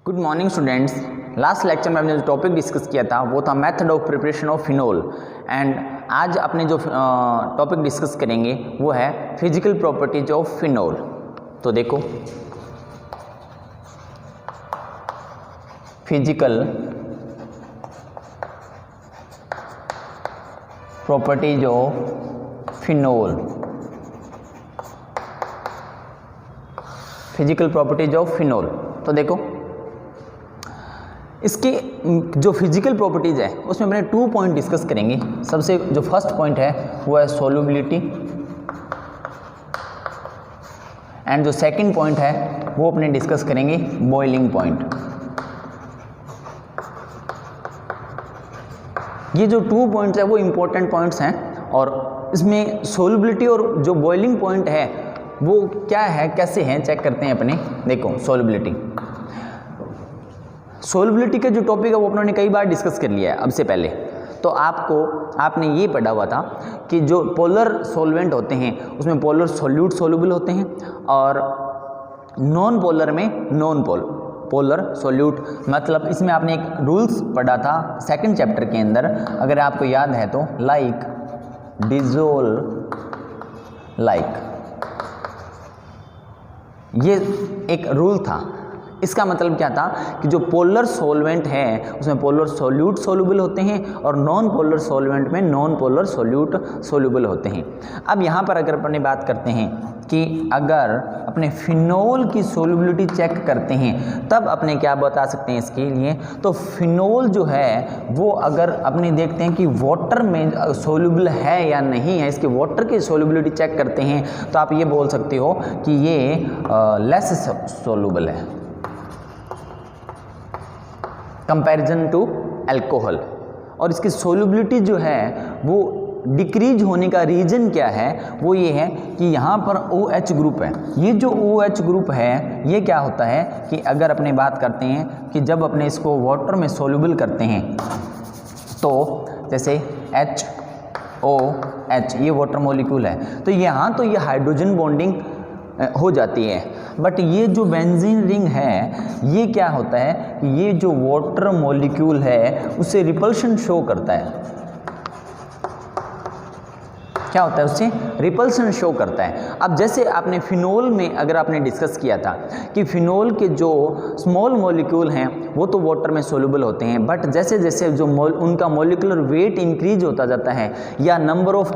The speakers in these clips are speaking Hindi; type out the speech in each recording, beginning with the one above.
Good morning students. Last lecture में हमने जो टॉपिक डिस्कस किया था वो था method of preparation of phenol and आज अपने जो टॉपिक डिस्कस करेंगे वो है फिजिकल प्रॉपर्टीज ऑफ फिनोल। तो देखो, physical properties of phenol, physical properties of phenol. तो देखो, इसके जो फिजिकल प्रॉपर्टीज है उसमें मैंने 2 पॉइंट डिस्कस करेंगे। सबसे जो फर्स्ट पॉइंट है वो है सोल्युबिलिटी एंड जो सेकंड पॉइंट है वो अपने डिस्कस करेंगे बॉइलिंग पॉइंट। ये जो 2 पॉइंट्स है वो इंपॉर्टेंट पॉइंट्स हैं और इसमें सोल्युबिलिटी और जो बॉइलिंग पॉइंट है वो क्या है, कैसे हैं, चेक करते हैं अपने। देखो, सोल्युबिलिटी का जो टॉपिक है वो अपने कई बार डिस्कस कर लिया है अब से पहले। तो आपने ये पढ़ा हुआ था कि जो पोलर सॉल्वेंट होते हैं उसमें पोलर सोल्यूट सोल्यूबल होते हैं और नॉन पोलर में नॉन पोलर सोल्यूट। मतलब इसमें आपने एक रूल्स पढ़ा था सेकंड चैप्टर के अंदर, अगर आपको याद है तो, लाइक डिसोल्व लाइक, ये एक रूल था। इसका मतलब क्या था कि जो पोलर सॉल्वेंट है उसमें पोलर सोल्यूट सोल्यूबल होते हैं और नॉन पोलर सॉल्वेंट में नॉन पोलर सोल्यूट सोल्यूबल होते हैं। अब यहाँ पर अगर अपने बात करते हैं कि अगर अपने फिनोल की सोल्युबिलिटी चेक करते हैं तब अपने क्या बता सकते हैं इसके लिए। तो फिनोल जो है वो अगर अपने देखते हैं कि वाटर में सोल्यूबल है या नहीं है, इसके वाटर की सोल्युबिलिटी चेक करते हैं तो आप ये बोल सकते हो कि ये लेस सोल्यूबल है कंपैरिजन टू अल्कोहल। और इसकी सोल्युबिलिटी जो है वो डिक्रीज होने का रीज़न क्या है, वो ये है कि यहाँ पर OH ग्रुप है। ये जो OH ग्रुप है ये क्या होता है कि अगर अपने बात करते हैं कि जब अपने इसको वाटर में सोल्यूबल करते हैं तो जैसे HOH ये वाटर मॉलिक्यूल है तो यहाँ तो ये हाइड्रोजन बॉन्डिंग हो जाती है, बट ये जो बेंजीन रिंग है ये क्या होता है कि ये जो वाटर मॉलिक्यूल है उसे रिपल्शन शो करता है। क्या होता है, उससे रिपल्शन शो करता है। अब जैसे आपने फिनोल में अगर आपने डिस्कस किया था कि फिनोल के जो स्मॉल मॉलिक्यूल हैं वो तो वाटर में सोल्यूबल होते हैं, बट जैसे जैसे जो उनका मॉलिक्यूलर वेट इंक्रीज होता जाता है या number of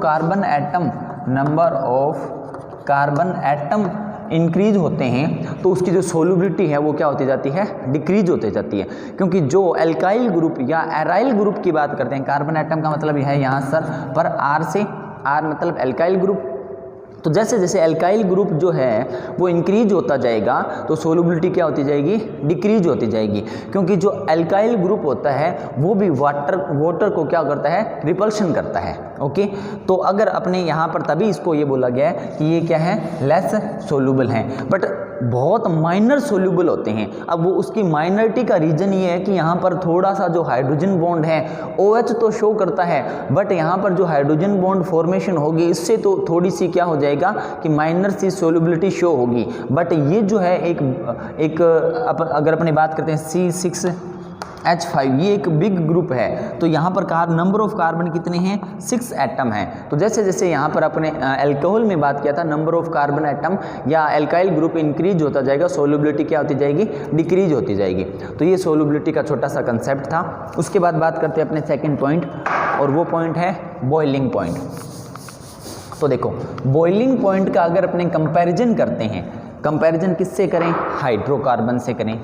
carbon atom increase होते हैं तो उसकी जो सोल्युबिलिटी है वो क्या होती जाती है, डिक्रीज होती जाती है। क्योंकि जो एल्काइल ग्रुप या एराइल ग्रुप की बात करते हैं, कार्बन एटम का मतलब है यहाँ सर पर आर से, आर मतलब एल्काइल ग्रुप। तो जैसे जैसे एल्काइल ग्रुप जो है वो इंक्रीज होता जाएगा तो सोल्युबिलिटी क्या होती जाएगी, डिक्रीज होती जाएगी। क्योंकि जो एल्काइल ग्रुप होता है वो भी वाटर को क्या करता है, रिपल्शन करता है। ओके, तो अगर अपने यहाँ पर तभी इसको ये बोला गया है कि ये क्या है, लेस सोल्यूबल हैं, बट बहुत माइनर सोल्यूबल होते हैं। अब वो उसकी माइनरिटी का रीज़न ये है कि यहाँ पर थोड़ा सा जो हाइड्रोजन बॉन्ड है OH तो शो करता है, बट यहाँ पर जो हाइड्रोजन बॉन्ड फॉर्मेशन होगी इससे तो थोड़ी सी क्या हो जाएगा कि माइनर सी सोल्युबिलिटी शो होगी। बट ये जो है एक अगर अपने बात करते हैं C6H5 ये एक बिग ग्रुप है तो यहाँ पर नंबर ऑफ कार्बन कितने हैं, 6 एटम हैं। तो जैसे जैसे यहाँ पर अपने अल्कोहल में बात किया था नंबर ऑफ कार्बन एटम या अल्काइल ग्रुप इंक्रीज होता जाएगा, सोल्युबिलिटी क्या होती जाएगी, डिक्रीज होती जाएगी। तो ये सोल्युबिलिटी का छोटा सा कंसेप्ट था। उसके बाद बात करते हैं अपने सेकेंड पॉइंट और वो पॉइंट है बॉइलिंग पॉइंट। तो देखो, बॉइलिंग पॉइंट का अगर अपने कंपैरिजन करते हैं, कंपैरिजन किससे करें, हाइड्रोकार्बन से करें।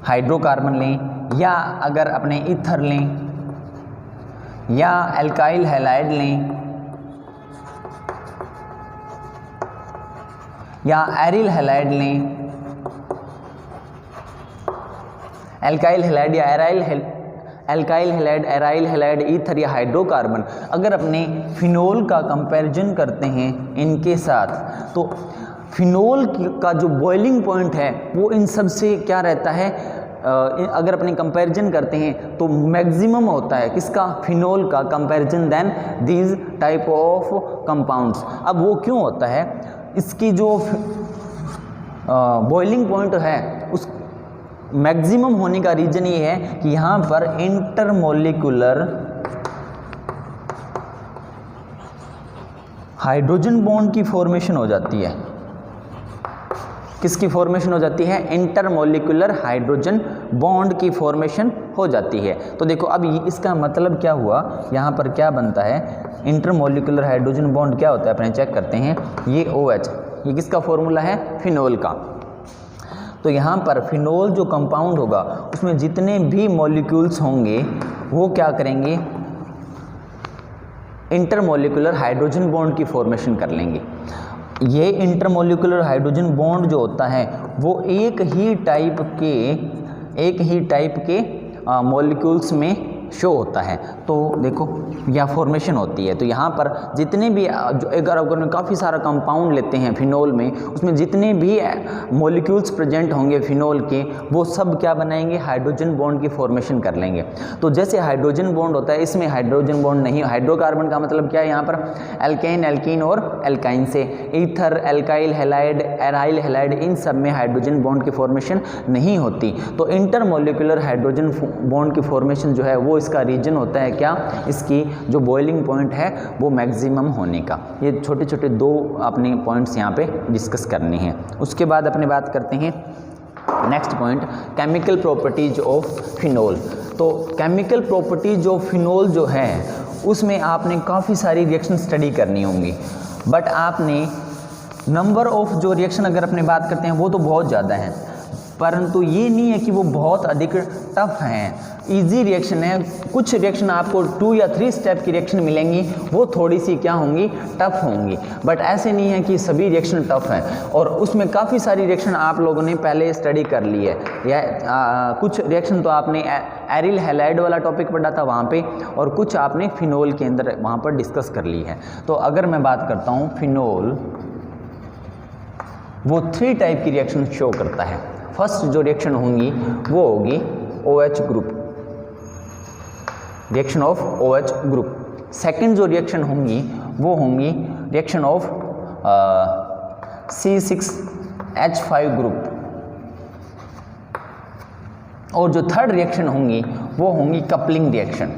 हाइड्रोकार्बन लें या अगर अपने ईथर लें या एल्काइल हैलाइड लें या एरिल हैलाइड लें, एल्काइल हैलाइड या alkyl halide, aryl halide, ether या हाइड्रोकार्बन, अगर अपने फिनोल का कंपैरिजन करते हैं इनके साथ तो फिनोल का जो बॉइलिंग पॉइंट है वो इन सब से क्या रहता है, अगर अपने कंपैरिजन करते हैं तो मैक्सिमम होता है किसका, फिनोल का comparison than these type of compounds. अब वो क्यों होता है, इसकी जो बॉइलिंग पॉइंट है उस मैक्सिमम होने का रीजन ये है कि यहाँ पर इंटरमोलिकुलर हाइड्रोजन बॉन्ड की फॉर्मेशन हो जाती है। किसकी फॉर्मेशन हो जाती है? इंटरमोलिकुलर हाइड्रोजन बॉन्ड की फॉर्मेशन हो जाती है। तो देखो अब इसका मतलब क्या हुआ, यहाँ पर क्या बनता है, इंटरमोलिकुलर हाइड्रोजन बॉन्ड क्या होता है अपने चेक करते हैं। ये OH, ये किसका फॉर्मूला है? फिनोल का। तो यहाँ पर फिनोल जो कंपाउंड होगा उसमें जितने भी मॉलिक्यूल्स होंगे वो क्या करेंगे? इंटरमोलिकुलर हाइड्रोजन बॉन्ड की फॉर्मेशन कर लेंगे। ये इंटरमोलिकुलर हाइड्रोजन बॉन्ड जो होता है वो एक ही टाइप के मॉलिक्यूल्स में शो होता है। तो देखो यह फॉर्मेशन होती है। तो यहाँ पर जितने भी जो अगर काफ़ी सारा कंपाउंड लेते हैं फिनोल में, उसमें जितने भी मॉलिक्यूल्स प्रेजेंट होंगे फिनोल के, वो सब क्या बनाएंगे? हाइड्रोजन बॉन्ड की फॉर्मेशन कर लेंगे। तो जैसे हाइड्रोजन बॉन्ड होता है, इसमें हाइड्रोजन बॉन्ड नहीं, हाइड्रोकार्बन का मतलब क्या है यहाँ पर? एल्केन, एल्कीन और एल्काइन से। Ether, alkyl halide, aryl halide, इन सब में हाइड्रोजन बॉन्ड की फॉर्मेशन नहीं होती। तो इंटरमोलिकुलर हाइड्रोजन बॉन्ड की फॉर्मेशन जो है वो इसका रीजन होता है क्या? इसकी जो बॉइलिंग पॉइंट है वो मैक्सिमम होने का। ये छोटे छोटे दो अपने पॉइंट्स यहाँ पे डिस्कस करने हैं। उसके बाद अपने बात करते हैं next point, chemical properties of phenol. तो केमिकल प्रॉपर्टीज ऑफ फिनोल जो है उसमें आपने काफ़ी सारी रिएक्शन स्टडी करनी होंगी, बट आपने नंबर ऑफ जो रिएक्शन अगर अपने बात करते हैं वो तो बहुत ज़्यादा है, परंतु ये नहीं है कि वो बहुत अधिक टफ हैं। इजी रिएक्शन है। कुछ रिएक्शन आपको 2 या 3 स्टेप की रिएक्शन मिलेंगी, वो थोड़ी सी क्या होंगी? टफ होंगी। बट ऐसे नहीं है कि सभी रिएक्शन टफ हैं, और उसमें काफ़ी सारी रिएक्शन आप लोगों ने पहले स्टडी कर ली है। या कुछ रिएक्शन तो आपने एरिल हैलाइड वाला टॉपिक पढ़ा था वहाँ पे, और कुछ आपने फिनोल के अंदर वहाँ पर डिस्कस कर ली है। तो अगर मैं बात करता हूँ फिनोल, वो 3 टाइप की रिएक्शन शो करता है। फर्स्ट जो रिएक्शन होंगी वो होगी OH group, reaction of OH group. Second जो रिएक्शन होंगी वो होंगी रिएक्शन ऑफ C6H5 ग्रुप, और जो थर्ड रिएक्शन होंगी वो होंगी कपलिंग रिएक्शन।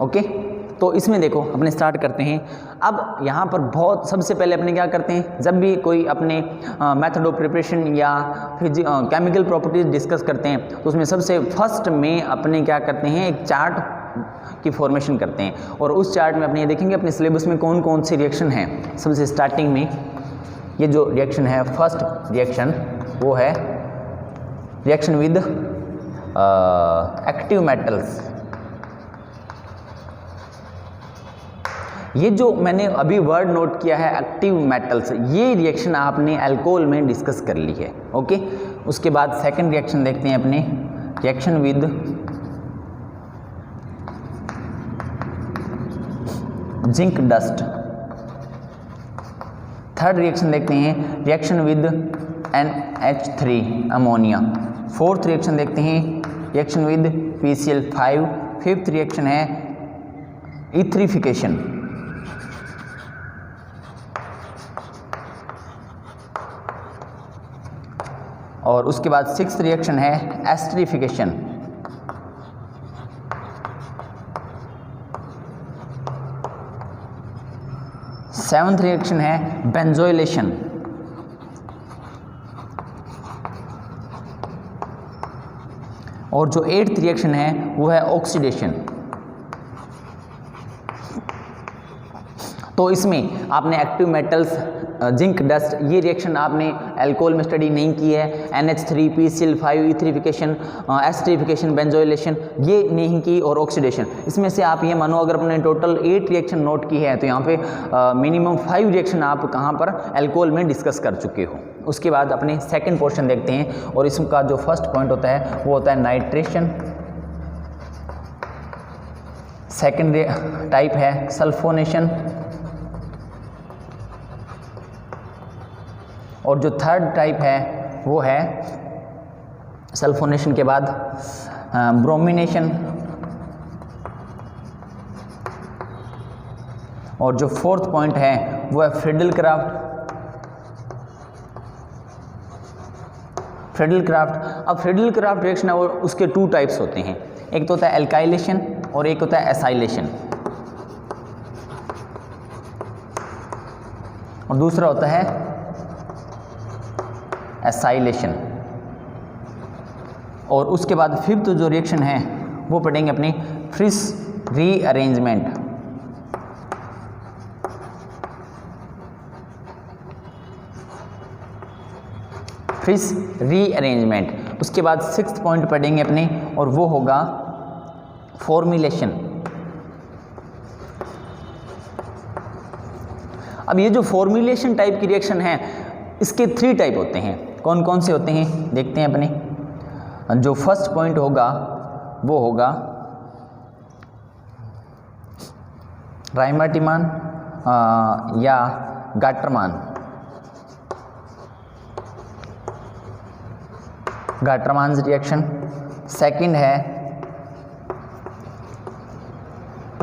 ओके, तो इसमें देखो अपने स्टार्ट करते हैं। अब यहाँ पर बहुत सबसे पहले अपने क्या करते हैं, जब भी कोई अपने मेथड ऑफ प्रिपरेशन या केमिकल प्रॉपर्टीज डिस्कस करते हैं तो उसमें सबसे फर्स्ट में अपने क्या करते हैं, एक चार्ट की फॉर्मेशन करते हैं। और उस चार्ट में अपने ये देखेंगे अपने सिलेबस में कौन कौन सी रिएक्शन हैं। सबसे स्टार्टिंग में ये जो रिएक्शन है, फर्स्ट रिएक्शन वो है रिएक्शन विद एक्टिव मेटल्स। ये जो मैंने अभी वर्ड नोट किया है एक्टिव मेटल्स, ये रिएक्शन आपने अल्कोहल में डिस्कस कर ली है। ओके, उसके बाद सेकंड रिएक्शन देखते हैं अपने, reaction with zinc dust. Third reaction देखते हैं, reaction with NH3 ammonia. Fourth reaction देखते हैं, reaction with PCl5। Fifth reaction है इथरिफिकेशन। और उसके बाद सिक्स्थ रिएक्शन है एस्टरिफिकेशन। सेवंथ रिएक्शन है बेंजोइलेशन। और जो एट्थ रिएक्शन है वो है ऑक्सीडेशन। तो इसमें आपने एक्टिव मेटल्स, जिंक डस्ट, ये रिएक्शन आपने अल्कोहल में स्टडी नहीं की है। NH3, PCl5, इथरिफिकेशन, एस्टरिफिकेशन, बेंजोइलेशन ये नहीं की, और ऑक्सीडेशन। इसमें से आप ये मानो अगर अपने टोटल 8 रिएक्शन नोट की है तो यहाँ पे मिनिमम 5 रिएक्शन आप कहाँ पर अल्कोहल में डिस्कस कर चुके हो। उसके बाद अपने सेकेंड पोर्शन देखते हैं, और इसका जो फर्स्ट पॉइंट होता है वो होता है नाइट्रेशन। सेकेंड टाइप है सल्फोनेशन, और जो थर्ड टाइप है वो है सल्फोनेशन के बाद ब्रोमिनेशन। और जो फोर्थ पॉइंट है वो है फ्रीडल-क्राफ्ट। अब फ्रीडल-क्राफ्ट रिएक्शन है और उसके 2 टाइप्स होते हैं, एक तो होता है एल्काइलेशन और एक होता है एसाइलेशन, और दूसरा होता है एसाइलेशन। और उसके बाद फिफ्थ जो रिएक्शन है वो पढ़ेंगे अपनी फ्रिस रीअरेंजमेंट। Friis rearrangement. उसके बाद सिक्स्थ पॉइंट पढ़ेंगे अपने और वो होगा फॉर्मुलेशन। अब ये जो फॉर्मुलेशन टाइप की रिएक्शन है इसके 3 टाइप होते हैं। कौन कौन से होते हैं देखते हैं अपने। जो फर्स्ट पॉइंट होगा वो होगा राइमर-टीमान या गाटरमान्स रिएक्शन। सेकंड है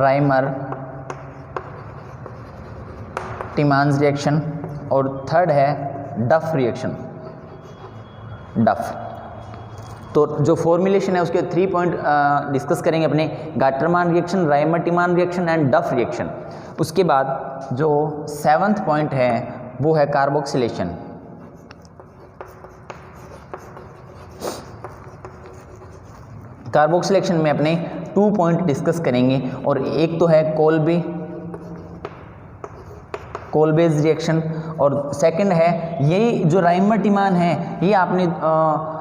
राइमर-टीमान्स रिएक्शन और थर्ड है डफ रिएक्शन। तो जो फॉर्मुलेशन है उसके 3 पॉइंट डिस्कस करेंगे अपने, गाटरमान रिएक्शन, राइमर-टीमान रिएक्शन एंड डफ रिएक्शन। उसके बाद जो 7th पॉइंट है वो है कार्बोक्सिलेशन। कार्बोक्सिलेशन में अपने 2 पॉइंट डिस्कस करेंगे और एक तो है कोलबेज रिएक्शन और सेकंड है ये जो राइमर-टीमान है ये आपने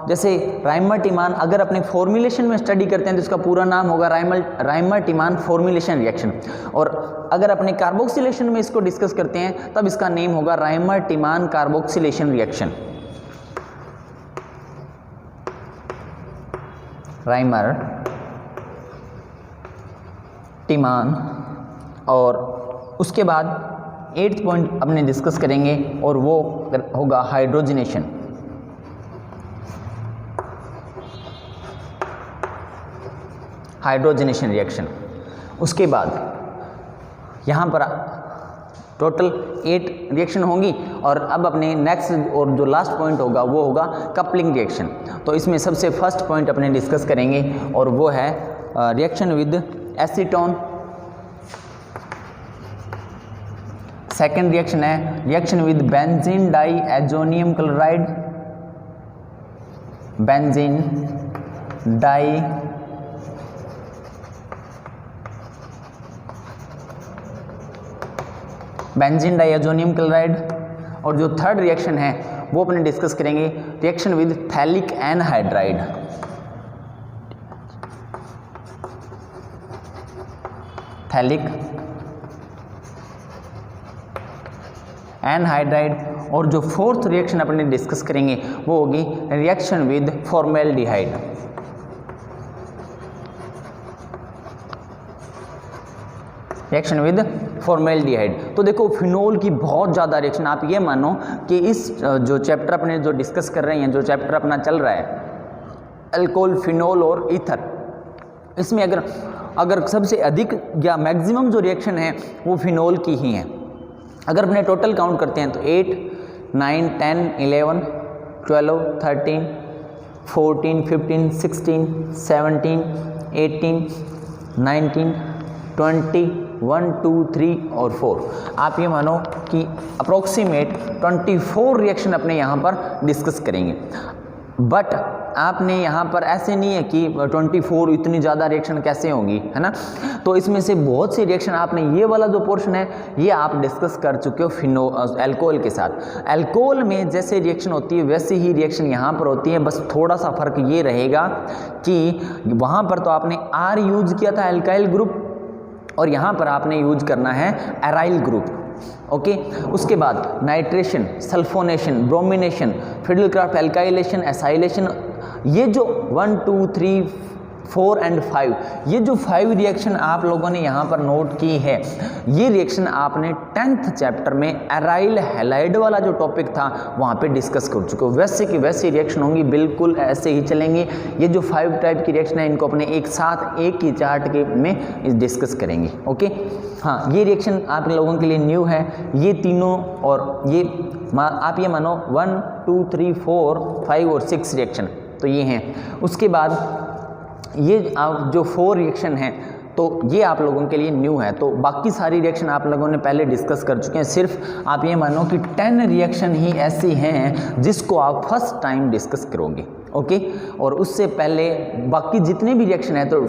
जैसे राइमर-टीमान अगर अपने फॉर्मुलेशन में स्टडी करते हैं तो इसका पूरा नाम होगा राइमर-टीमान फॉर्मुलेशन रिएक्शन, और अगर अपने कार्बोक्सिलेशन में इसको डिस्कस करते हैं तब इसका नेम होगा राइमर-टीमान कार्बोक्सिलेशन रिएक्शन। राइमर-टीमान। और उसके बाद 8th पॉइंट अपने डिस्कस करेंगे और वो होगा हाइड्रोजनेशन। रिएक्शन। उसके बाद यहाँ पर टोटल 8 रिएक्शन होंगी और अब अपने नेक्स्ट और जो लास्ट पॉइंट होगा वो होगा कपलिंग रिएक्शन। तो इसमें सबसे फर्स्ट पॉइंट अपने डिस्कस करेंगे और वो है reaction with acetone. Second reaction है reaction with benzene diazonium chloride, benzene diazonium chloride. और जो थर्ड रिएक्शन है वो अपने डिस्कस करेंगे रिएक्शन विद थैलिक एनहाइड्राइड। और जो फोर्थ रिएक्शन अपने डिस्कस करेंगे वो होगी रिएक्शन विद फॉर्मेल्डिहाइड। तो देखो फिनोल की बहुत ज़्यादा रिएक्शन, आप ये मानो कि इस जो चैप्टर अपने जो डिस्कस कर रहे हैं, जो चैप्टर अपना चल रहा है अल्कोहल, फिनोल और ईथर, इसमें अगर सबसे अधिक या मैक्सिमम जो रिएक्शन है वो फिनोल की ही है। अगर अपने टोटल काउंट करते हैं तो 8, 9, 10, 11, 12, 13, 14, 15, 16, 17, 18, 19, 20, 1, 2, 3 और 4। आप ये मानो कि अप्रोक्सीमेट 24 रिएक्शन अपने यहाँ पर डिस्कस करेंगे। बट आपने यहाँ पर ऐसे नहीं है कि 24 इतनी ज़्यादा रिएक्शन कैसे होंगी, है ना। तो इसमें से बहुत सी रिएक्शन आपने ये वाला जो पोर्शन है ये आप डिस्कस कर चुके हो अल्कोहल के साथ। अल्कोहल में जैसे रिएक्शन होती है वैसे ही रिएक्शन यहाँ पर होती है, बस थोड़ा सा फर्क ये रहेगा कि वहाँ पर तो आपने R यूज किया था अल्काइल ग्रुप और यहाँ पर आपने यूज करना है एराइल ग्रुप। ओके, उसके बाद nitration, sulphonation, bromination, Friedel-Crafts, alkylation, acylation, ये जो 1, 2, 3, 4 and 5, ये जो 5 रिएक्शन आप लोगों ने यहाँ पर नोट की है, ये रिएक्शन आपने 10th चैप्टर में एराइल हैलाइड वाला जो टॉपिक था वहाँ पे डिस्कस कर चुके हो। वैसे की वैसी रिएक्शन होंगी, बिल्कुल ऐसे ही चलेंगे। ये जो 5 टाइप की रिएक्शन है इनको अपने एक साथ एक ही चार्ट के में डिस्कस करेंगे। ओके, हाँ, ये रिएक्शन आप लोगों के लिए न्यू है, ये तीनों, और ये आप ये मानो 1 2 3 4 5 और 6 रिएक्शन तो ये हैं। उसके बाद ये जो 4 रिएक्शन हैं तो ये आप लोगों के लिए न्यू है, तो बाकी सारी रिएक्शन आप लोगों ने पहले डिस्कस कर चुके हैं। सिर्फ आप ये मानो कि 10 रिएक्शन ही ऐसी हैं जिसको आप फर्स्ट टाइम डिस्कस करोगे। ओके, और उससे पहले बाकी जितने भी रिएक्शन है, तो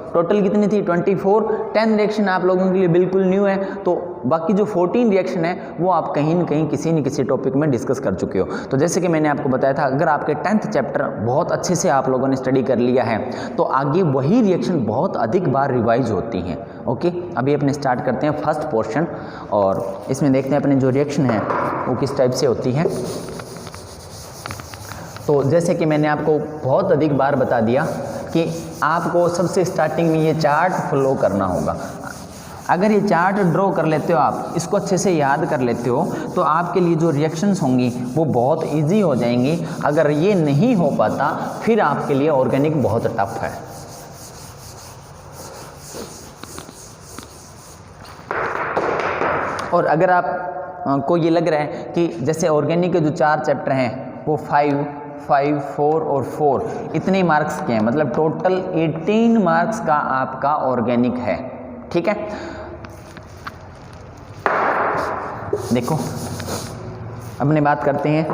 टोटल कितनी थी 24, 10 रिएक्शन आप लोगों के लिए बिल्कुल न्यू है, तो बाकी जो 14 रिएक्शन है वो आप कहीं न कहीं किसी न किसी टॉपिक में डिस्कस कर चुके हो। तो जैसे कि मैंने आपको बताया था, अगर आपके 10th चैप्टर बहुत अच्छे से आप लोगों ने स्टडी कर लिया है तो आगे वही रिएक्शन बहुत अधिक बार रिवाइज होती हैं। ओके, अभी अपने स्टार्ट करते हैं फर्स्ट पोर्शन, और इसमें देखते हैं अपने जो रिएक्शन है वो किस टाइप से होती है। तो जैसे कि मैंने आपको बहुत अधिक बार बता दिया कि आपको सबसे स्टार्टिंग में ये चार्ट फॉलो करना होगा। अगर ये चार्ट ड्रॉ कर लेते हो, आप इसको अच्छे से याद कर लेते हो, तो आपके लिए जो रिएक्शंस होंगी वो बहुत इजी हो जाएंगी। अगर ये नहीं हो पाता फिर आपके लिए ऑर्गेनिक बहुत टफ है। और अगर आप को ये लग रहा है कि जैसे ऑर्गेनिक के जो 4 चैप्टर हैं वो 5, 4 और 4 इतने मार्क्स के हैं, मतलब टोटल 18 मार्क्स का आपका ऑर्गेनिक है। ठीक है, देखो अपने बात करते हैं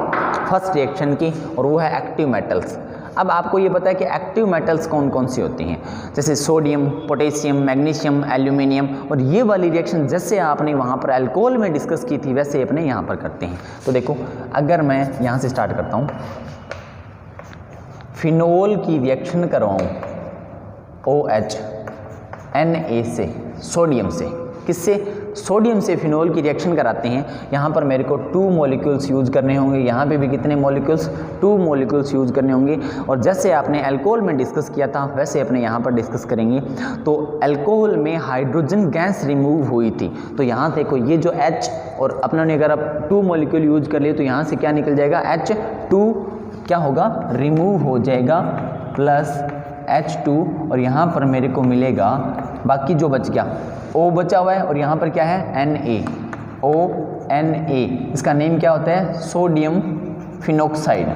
फर्स्ट रिएक्शन की, और वो है एक्टिव मेटल्स। अब आपको ये पता है कि एक्टिव मेटल्स कौन कौन सी होती हैं, जैसे सोडियम, पोटेशियम, मैग्नीशियम, एल्यूमिनियम, और ये वाली रिएक्शन जैसे आपने वहाँ पर अल्कोहल में डिस्कस की थी वैसे अपने यहाँ पर करते हैं। तो देखो, अगर मैं यहाँ से स्टार्ट करता हूँ, फिनोल की रिएक्शन करवाऊँ OH Na से, सोडियम से, किससे, सोडियम से फिनोल की रिएक्शन कराते हैं। यहाँ पर मेरे को 2 मॉलिक्यूल्स यूज़ करने होंगे, यहाँ पे भी कितने मॉलिक्यूल्स, 2 मॉलिक्यूल्स यूज़ करने होंगे। और जैसे आपने अल्कोहल में डिस्कस किया था वैसे अपने यहाँ पर डिस्कस करेंगे। तो अल्कोहल में हाइड्रोजन गैस रिमूव हुई थी, तो यहाँ देखो ये जो H, और अपनों ने अगर आप 2 मॉलिक्यूल यूज कर लिए तो यहाँ से क्या निकल जाएगा, H2 क्या होगा, रिमूव हो जाएगा, प्लस H2, और यहाँ पर मेरे को मिलेगा बाकी जो बच गया O बचा हुआ है, और यहाँ पर क्या है Na, इसका नेम क्या होता है, सोडियम फिनोक्साइड।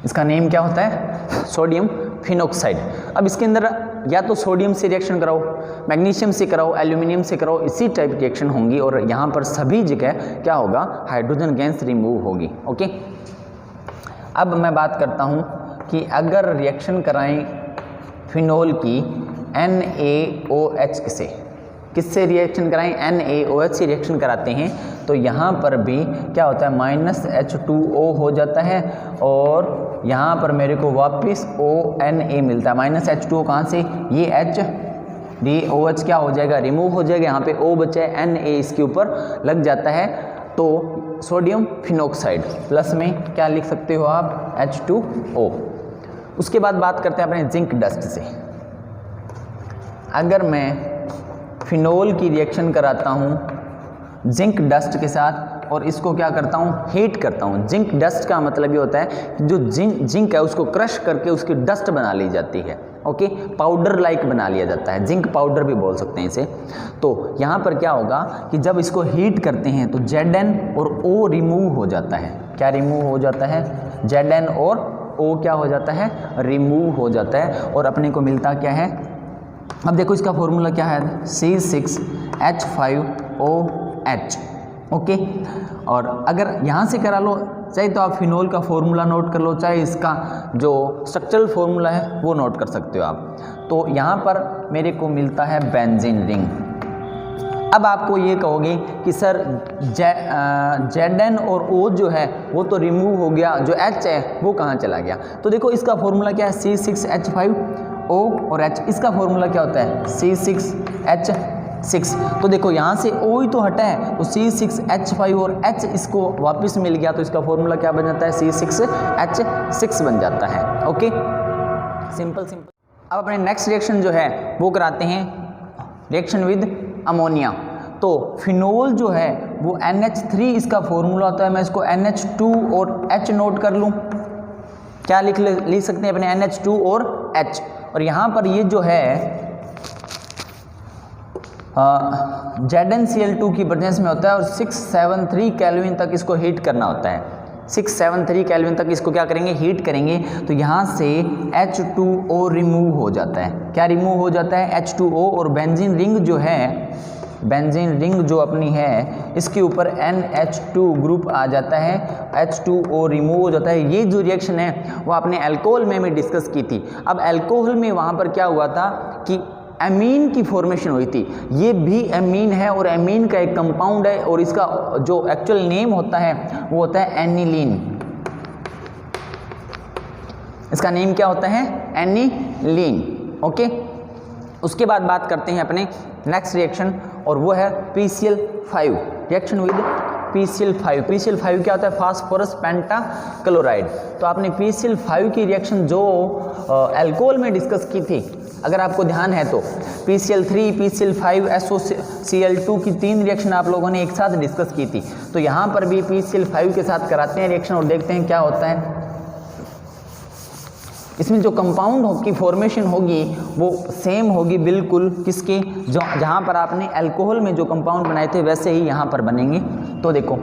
इसका नेम क्या होता है, सोडियम फिनोक्साइड। अब इसके अंदर या तो सोडियम से रिएक्शन कराओ, मैग्नीशियम से कराओ, एल्यूमिनियम से कराओ, इसी टाइप की रिएक्शन होंगी, और यहाँ पर सभी जगह क्या होगा, हाइड्रोजन गैस रिमूव होगी। ओके, अब मैं बात करता हूँ कि अगर रिएक्शन कराएं फिनोल की NaOH से, किससे रिएक्शन कराएं, NaOH से रिएक्शन कराते हैं, तो यहाँ पर भी क्या होता है, -H2O हो जाता है, और यहाँ पर मेरे को वापस ONA मिलता है। -H2O कहाँ से, ये OH क्या हो जाएगा, रिमूव हो जाएगा, यहाँ पे O बचा है, Na इसके ऊपर लग जाता है, तो सोडियम फिनोक्साइड, प्लस में क्या लिख सकते हो आप, H2O। उसके बाद बात करते हैं अपने जिंक डस्ट से। अगर मैं फिनोल की रिएक्शन कराता हूँ जिंक डस्ट के साथ, और इसको क्या करता हूँ, हीट करता हूँ। जिंक डस्ट का मतलब ये होता है कि जो जिंक है उसको क्रश करके उसकी डस्ट बना ली जाती है। ओके, पाउडर लाइक बना लिया जाता है, जिंक पाउडर भी बोल सकते हैं इसे। तो यहाँ पर क्या होगा कि जब इसको हीट करते हैं तो Zn और O रिमूव हो जाता है। क्या रिमूव हो जाता है, Zn और O क्या हो जाता है, रिमूव हो जाता है, और अपने को मिलता क्या है, अब देखो इसका फॉर्मूला क्या है, C6H5OH। ओके, और अगर यहाँ से करा लो, चाहे तो आप फिनोल का फॉर्मूला नोट कर लो, चाहे इसका जो स्ट्रक्चरल फॉर्मूला है वो नोट कर सकते हो आप। तो यहाँ पर मेरे को मिलता है बेंजीन रिंग। अब आपको ये कहोगे कि सर Zn और O जो है वो तो रिमूव हो गया, जो H है वो कहाँ चला गया। तो देखो इसका फॉर्मूला क्या है, C6H5O और H। इसका फॉर्मूला क्या होता है, C6H 6। तो देखो यहाँ से O ही तो हटा है, तो C6H5 और H इसको वापस मिल गया, तो इसका फॉर्मूला क्या बन जाता है, C6H6 बन जाता है। Okay, simple. अब अपने नेक्स्ट रिएक्शन जो है वो कराते हैं, रिएक्शन विद अमोनिया। तो फिनोल जो है वो NH3 इसका फॉर्मूला होता है, मैं इसको NH2 और H नोट कर लूँ, क्या लिख सकते हैं अपने NH2 और H। और यहाँ पर ये जो है ZnCl2 की प्रेजेंस में होता है और 673 केल्विन तक इसको हीट करना होता है। 673 केल्विन तक इसको क्या करेंगे, हीट करेंगे। तो यहाँ से H2O रिमूव हो जाता है। क्या रिमूव हो जाता है, H2O, और बेंजीन रिंग जो है, बेंजीन रिंग जो अपनी है इसके ऊपर NH2 ग्रुप आ जाता है, H2O रिमूव हो जाता है। ये जो रिएक्शन है वो आपने अल्कोहल में भी डिस्कस की थी। अब अल्कोहल में वहाँ पर क्या हुआ था कि एमीन की फॉर्मेशन हुई थी। ये भी एमीन है और एमीन का एक कंपाउंड है और इसका जो एक्चुअल नेम होता है वो होता है एनिलीन। इसका नेम क्या होता है, एनिलीन। ओके, उसके बाद बात करते हैं अपने नेक्स्ट रिएक्शन और वो है PCl5, reaction with PCl5। PCl5 क्या होता है, फास्फोरस पेंटाक्लोराइड। तो आपने PCl5 की रिएक्शन जो अल्कोहल में डिस्कस की थी, अगर आपको ध्यान है तो PCl3, PCl5, SOCl2 की 3 रिएक्शन आप लोगों ने एक साथ डिस्कस की थी। तो यहाँ पर भी PCl5 के साथ कराते हैं रिएक्शन और देखते हैं क्या होता है। इसमें जो कंपाउंड की फॉर्मेशन होगी वो सेम होगी बिल्कुल किसके, जो जहाँ पर आपने अल्कोहल में जो कंपाउंड बनाए थे वैसे ही यहाँ पर बनेंगे। तो देखो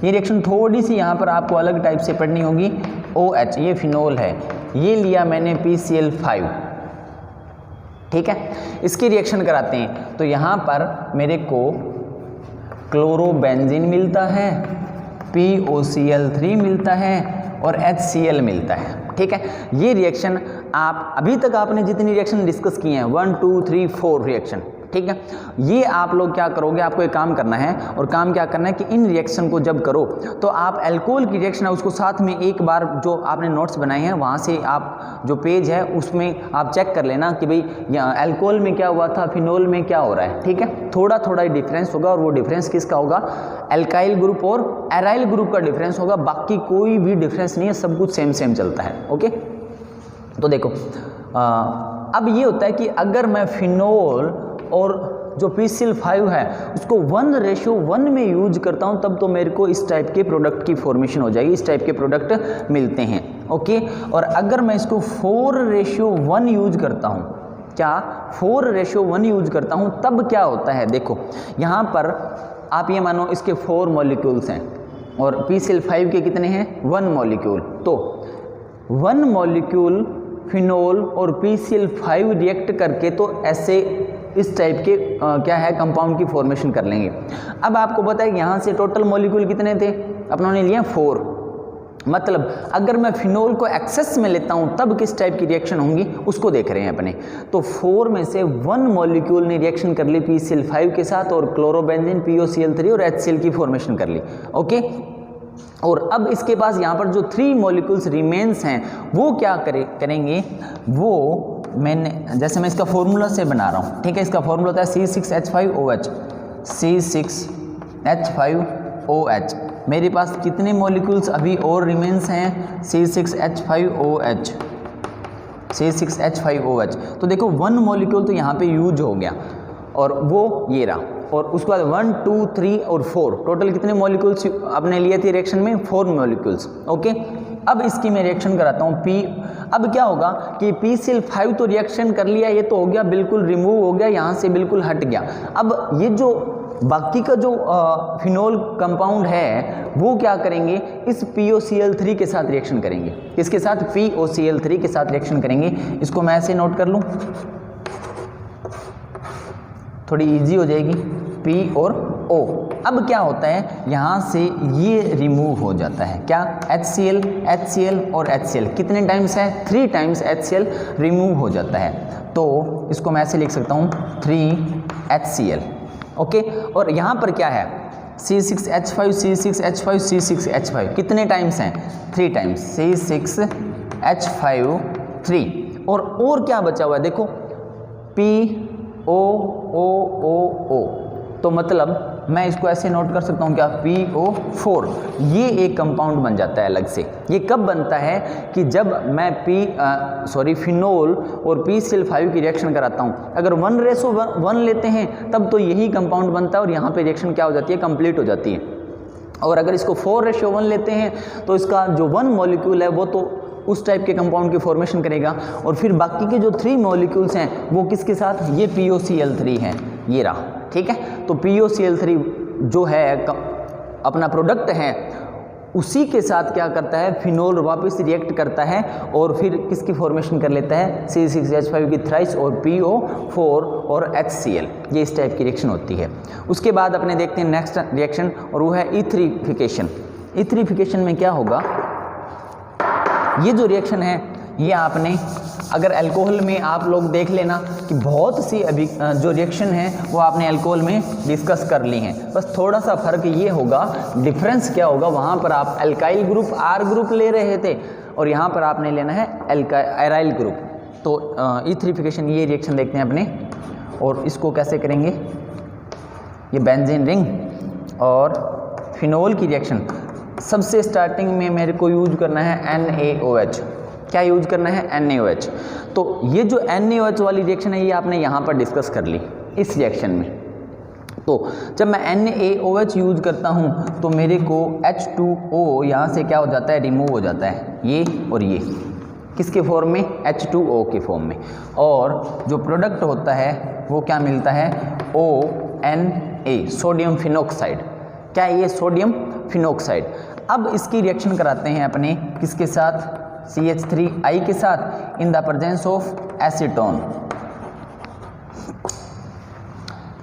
ये रिएक्शन थोड़ी सी यहाँ पर आपको अलग टाइप से पढ़नी होगी। OH ये फिनोल है, ये लिया मैंने PCl5, ठीक है। इसकी रिएक्शन कराते हैं तो यहाँ पर मेरे को क्लोरोबेंजीन मिलता है, POCl3 मिलता है और HCl मिलता है, ठीक है। ये रिएक्शन आप अभी तक आपने जितनी रिएक्शन डिस्कस की हैं 1 2 3 4 रिएक्शन, ठीक है। ये आप लोग क्या करोगे, आपको एक काम करना है और काम क्या करना है कि इन रिएक्शन को जब करो तो आप अल्कोहल की रिएक्शन है उसको साथ में एक बार जो आपने नोट्स बनाए हैं वहाँ से आप जो पेज है उसमें आप चेक कर लेना कि भाई अल्कोहल में क्या हुआ था, फिनोल में क्या हो रहा है, ठीक है। थोड़ा थोड़ा डिफरेंस होगा और वो डिफरेंस किसका होगा, अल्काइल ग्रुप और एराइल ग्रुप का डिफरेंस होगा, बाकी कोई भी डिफरेंस नहीं है, सब कुछ सेम सेम चलता है। ओके, तो देखो अब ये होता है कि अगर मैं फिनोल और जो PCl5 है उसको 1:1 में यूज करता हूँ तब तो मेरे को इस टाइप के प्रोडक्ट की फॉर्मेशन हो जाएगी, इस टाइप के प्रोडक्ट मिलते हैं। ओके, और अगर मैं इसको 4:1 यूज करता हूँ, क्या 4:1 यूज करता हूँ तब क्या होता है, देखो यहाँ पर आप ये मानो इसके 4 मॉलिक्यूल्स हैं और PCl5 के कितने हैं, 1 मॉलिक्यूल। तो 1 मॉलिक्यूल फिनोल और PCl5 रिएक्ट करके तो ऐसे इस टाइप के क्या है कंपाउंड की फॉर्मेशन कर लेंगे। अब आपको पता है कि यहाँ से टोटल मॉलिक्यूल कितने थे, अपनों ने लिए 4। मतलब अगर मैं फिनोल को एक्सेस में लेता हूँ तब किस टाइप की रिएक्शन होंगी उसको देख रहे हैं अपने। तो 4 में से 1 मॉलिक्यूल ने रिएक्शन कर ली PCl5 के साथ और क्लोरोबेंजीन POCl3 और HCl की फॉर्मेशन कर ली। ओके, और अब इसके पास यहाँ पर जो 3 मॉलिक्यूल्स रिमेन्स हैं वो क्या करेंगे, वो मैंने जैसे मैं इसका फॉर्मूला से बना रहा हूँ, ठीक है। इसका फॉर्मूला होता है C6H5OH, C6H5OH। मेरे पास कितने मॉलिक्यूल्स अभी और रिमेन्स हैं, C6H5OH, C6H5OH। तो देखो 1 मॉलिक्यूल तो यहाँ पे यूज हो गया और वो ये रहा, और उसके बाद 1 2 3 और 4 टोटल कितने मॉलिक्यूल्स आपने लिए थे रिएक्शन में, 4 मॉलिक्यूल्स। ओके, अब इसकी मैं रिएक्शन कराता हूँ P। अब क्या होगा कि PCl5 तो रिएक्शन कर लिया, ये तो हो गया बिल्कुल रिमूव हो गया, यहाँ से बिल्कुल हट गया। अब ये जो बाकी का जो फिनोल कंपाउंड है वो क्या करेंगे, इस POCl3 के साथ रिएक्शन करेंगे। किसके साथ, POCl3 के साथ रिएक्शन करेंगे। इसको मैं ऐसे नोट कर लूँ, थोड़ी इजी हो जाएगी, P और O। अब क्या होता है, यहाँ से ये रिमूव हो जाता है, क्या, HCl, HCl और HCl कितने टाइम्स है, 3 टाइम्स HCl रिमूव हो जाता है। तो इसको मैं ऐसे लिख सकता हूँ 3HCl। ओके, और यहाँ पर क्या है, C6H5, C6H5, C6H5 कितने टाइम्स हैं, 3 टाइम्स, C6H5 3। और क्या बचा हुआ है, देखो P POOO। तो मतलब मैं इसको ऐसे नोट कर सकता हूँ क्या, PO4। ये एक कंपाउंड बन जाता है अलग से। ये कब बनता है कि जब मैं फिनोल और PCl5 की रिएक्शन कराता हूँ। अगर 1:1 लेते हैं तब तो यही कंपाउंड बनता है और यहाँ पे रिएक्शन क्या हो जाती है, कंप्लीट हो जाती है। और अगर इसको 4:1 लेते हैं तो इसका जो 1 मॉलिक्यूल है वो तो उस टाइप के कंपाउंड की फॉर्मेशन करेगा, और फिर बाकी के जो 3 मॉलिक्यूल्स हैं वो किसके साथ, ये POCl3 हैं, ये रहा, ठीक है। तो POCl3 जो है अपना प्रोडक्ट है, उसी के साथ क्या करता है, फिनोल वापस रिएक्ट करता है और फिर किसकी फॉर्मेशन कर लेता है, C6H5 की थ्राइस और PO4 और HCl। ये इस टाइप की रिएक्शन होती है। उसके बाद अपने देखते हैं नेक्स्ट रिएक्शन, और वो है ईथरिफिकेशन। ईथरिफिकेशन में क्या होगा, ये जो रिएक्शन है ये आपने अगर अल्कोहल में आप लोग देख लेना कि बहुत सी अभी जो रिएक्शन है वो आपने अल्कोहल में डिस्कस कर ली हैं। बस थोड़ा सा फर्क ये होगा, डिफरेंस क्या होगा, वहाँ पर आप अल्काइल ग्रुप R ग्रुप ले रहे थे और यहाँ पर आपने लेना है एराइल ग्रुप। तो ईथरिफिकेशन ये रिएक्शन देखते हैं अपने, और इसको कैसे करेंगे, ये बेंजीन रिंग और फिनोल की रिएक्शन। सबसे स्टार्टिंग में मेरे को यूज करना है NaOH। क्या यूज करना है, NaOH। तो ये जो NaOH वाली रिएक्शन है ये आपने यहाँ पर डिस्कस कर ली इस रिएक्शन में। तो जब मैं NaOH यूज करता हूँ तो मेरे को H2O यहाँ से क्या हो जाता है, रिमूव हो जाता है, ये और ये किसके फॉर्म में, H2O के फॉर्म में। और जो प्रोडक्ट होता है वो क्या मिलता है, ONA, सोडियम फिनोक्साइड। क्या है ये, सोडियम फिनोक्साइड। अब इसकी रिएक्शन कराते हैं अपने किसके साथ, CH3I के साथ in the presence of acetone.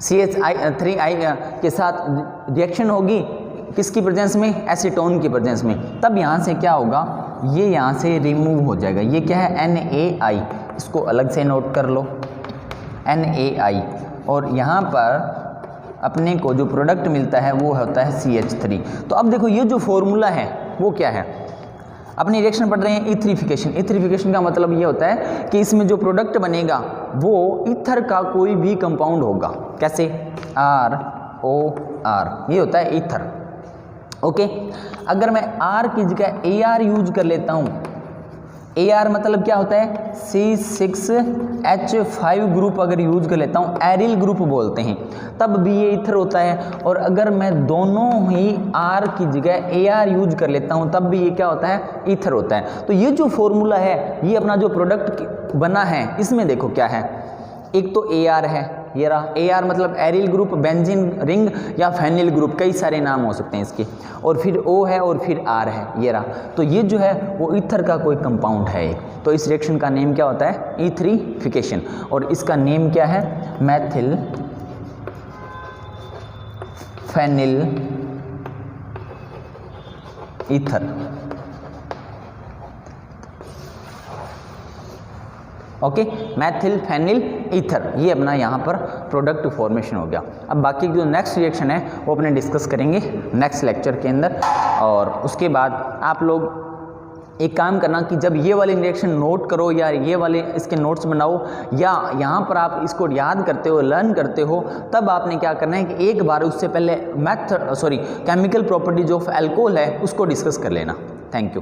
CH3I के साथ रिएक्शन होगी किसकी प्रेजेंस में, एसीटोन की प्रेजेंस में। तब यहाँ से क्या होगा, ये यहाँ से रिमूव हो जाएगा। ये क्या है, NaI, इसको अलग से नोट कर लो, NaI। और यहाँ पर अपने को जो प्रोडक्ट मिलता है वो होता है CH3। तो अब देखो ये जो फॉर्मूला है वो क्या है, अपनी रिएक्शन पढ़ रहे हैं ईथरिफिकेशन। ईथरिफिकेशन का मतलब ये होता है कि इसमें जो प्रोडक्ट बनेगा वो ईथर का कोई भी कंपाउंड होगा। कैसे, ROR, ये होता है ईथर। ओके, अगर मैं R की जगह AR यूज कर लेता हूँ, AR मतलब क्या होता है, C6H5 ग्रुप अगर यूज कर लेता हूँ, एरिल ग्रुप बोलते हैं, तब भी ये ईथर होता है। और अगर मैं दोनों ही R की जगह AR यूज कर लेता हूँ तब भी ये क्या होता है, ईथर होता है। तो ये जो फॉर्मूला है, ये अपना जो प्रोडक्ट बना है इसमें देखो क्या है, एक तो AR है, ये रहा AR मतलब एरिल ग्रुप, बेंजीन रिंग या फेनिल ग्रुप, कई सारे नाम हो सकते हैं इसके। और फिर O है और फिर R है, ये रहा। तो ये जो है वो ईथर का कोई कंपाउंड है एक। तो इस रिएक्शन का नेम क्या होता है, ईथरिफिकेशन। और इसका नेम क्या है, methyl phenyl ether. Okay, methyl phenyl ether, ये अपना यहाँ पर प्रोडक्ट फॉर्मेशन हो गया। अब बाकी जो नेक्स्ट रिएक्शन है वो अपने डिस्कस करेंगे नेक्स्ट लेक्चर के अंदर। और उसके बाद आप लोग एक काम करना कि जब ये वाली रिएक्शन नोट करो या ये वाले इसके नोट्स बनाओ या यहाँ पर आप इसको याद करते हो, लर्न करते हो, तब आपने क्या करना है कि एक बार उससे पहले केमिकल प्रॉपर्टीज ऑफ अल्कोहल है उसको डिस्कस कर लेना। Thank you.